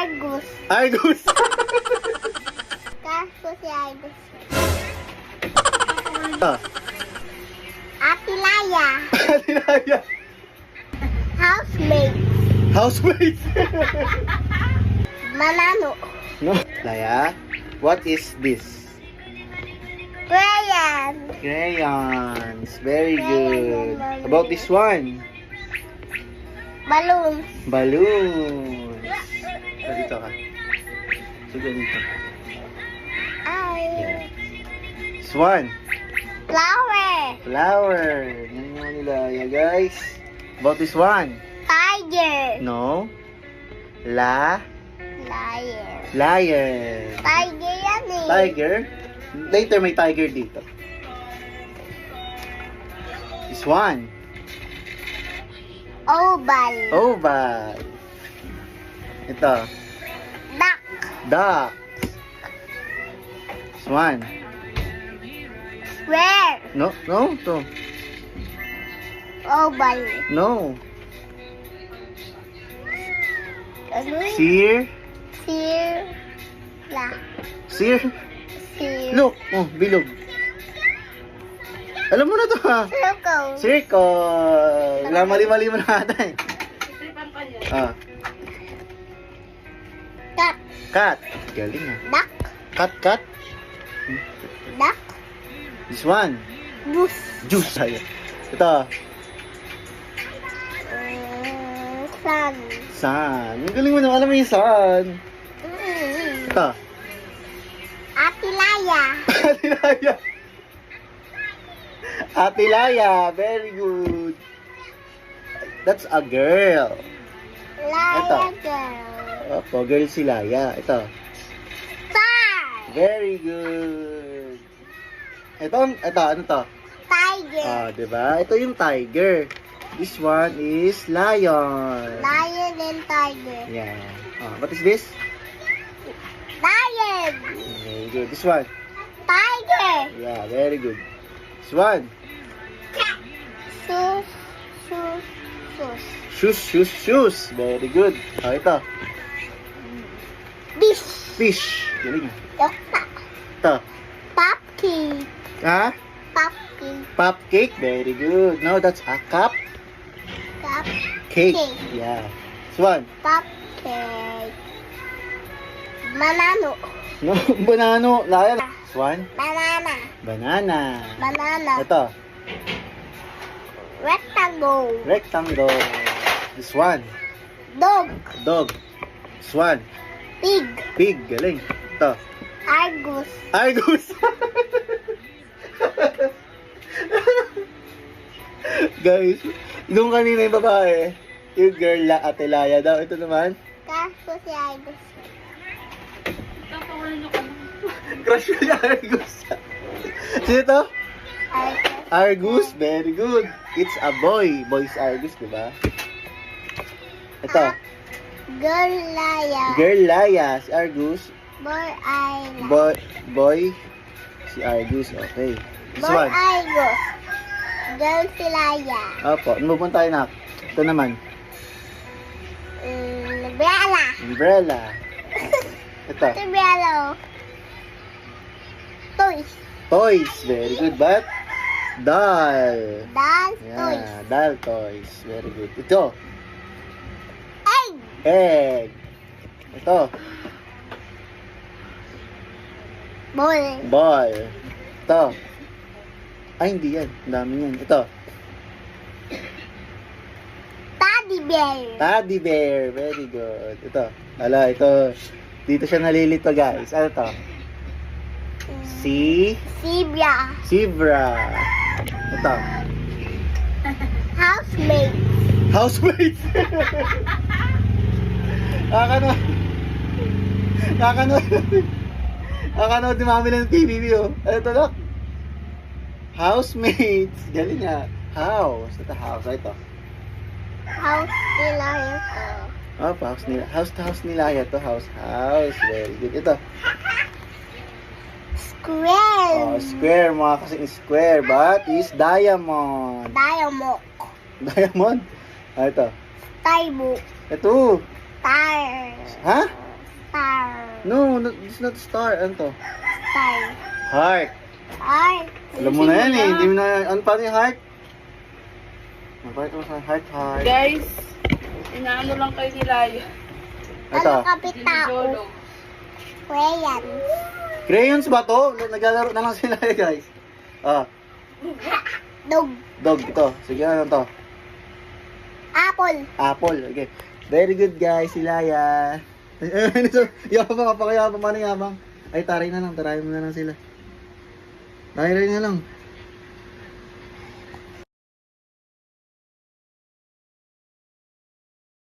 Argus. Argus. Kaso si Argus. Ah, Atilaya. Atilaya. Housemate. Housemate. Manano. No. Laya, what is this? Crayon. Crayons. Very good. About this one? Balloons. Balloons. So, dito ka. Sige dito. Ay. This one. Flower. Flower. Yan yung nila. Yeah, guys. About this one? Tiger. No. La. Lion. Lion. Tiger yan eh. Tiger. Later may tiger dito. This one. Oval. Oval. Ito. Duck. Duck. This one. Square. No, no, to. Oval. No. Ano yun? Seer. Sirla. Seer. Sir. Look. Oh, bilog. Alam mo na to ha. Circle. Circle. Mali-mali mo na ata eh. Ah. Cat. Cat. Galing ah. Duck. Cat. Duck. This one. Goose. Juice. Ayan. Ito. Sun. Sun. Ang galing mo na. Alam mo yung sun. Ito. Atilaya. Atilaya. Atilaya. Very good. That's a girl. Laya girl. Opo, girl si Laya. Ito. Star. Very good. Ito, ano to? Tiger. Ah, diba? Ito yung tiger. This one is lion. Lion and tiger. Yeah. Ah, what is this? Lion. Very good. This one. Tiger. Yeah, very good. This one. Sus. Shoes. Very good. Ah, ito. Fish. Fish. Galing. Dokta. Ito. Pumpkin. Ha? Pumpkin. Pop cake. Very good. No, that's a cup cake. Cake. Yeah. This one. Cupcake. Manano. No, banano. Laya. This one. Banana. Banana. Banana. Ito. Rectangle. Rectangle. This one. Dog. Dog. This one. Pig. Pig. Galing. Ito. Argus. Argus. Guys, yung kanina yung babae, yung girl la Atilaya daw. Ito naman. Kaso si Argus. Crush ko si Argus. Sino to? Argus. Argus. Very good. It's a boy. Boy's Argus, di ba? Ito. Girl Laya. Girl Laya. Si Argus. Boy Ayla. Boy. Si Argus. Okay. This Boy one. Argus. Girl si Laya. Opo. Ano ba tayo na? Ito naman. Bella. Umbrella. Ito. Ito Bella. Toys. Toys. Very good. But, doll. Dance toys. Yeah, doll toys. Very good. Ito. Egg. Egg. Ito. Ball. Ball. Ito. Ay, hindi yan. Ang dami yan. Ito. Teddy bear. Teddy bear. Very good. Ito. Ala, ito. Dito siya nalilito, guys. Ano to? Zebra. Zebra. Ito. Housemate. Housemate. Nakakanood ni Mami ng PBB, oh. Ano to, Doc? Housemates. Galing nga. House. Ito, house. Ito. House nila ito. Oh, house nila. House nila. Ito, house. Very good. Ito. Square. Oh, square. Mga kasing square. But is diamond. Diamond. Diamond? Ah, ito. Starbook. Ito. Star. Ha? it's not star. Ano to? Star. Heart. Heart. Alam mo na yan eh. Hindi mo na, ano pa yung heart? Mabait mo sa heart. Guys, inaano lang kayo nila yun. Ito. Ano kapit tao? Dinidolo. Crayon. Crayons ba to? Naglalaro na lang sila eh, guys. Ah, Dog. dog ito. Sige, ano to? Apple. Apple. Okay. Very good, guys. Sila yan. Yabang, apakayabang. Ano yabang? Ay, taray mo na lang sila. Taray na lang.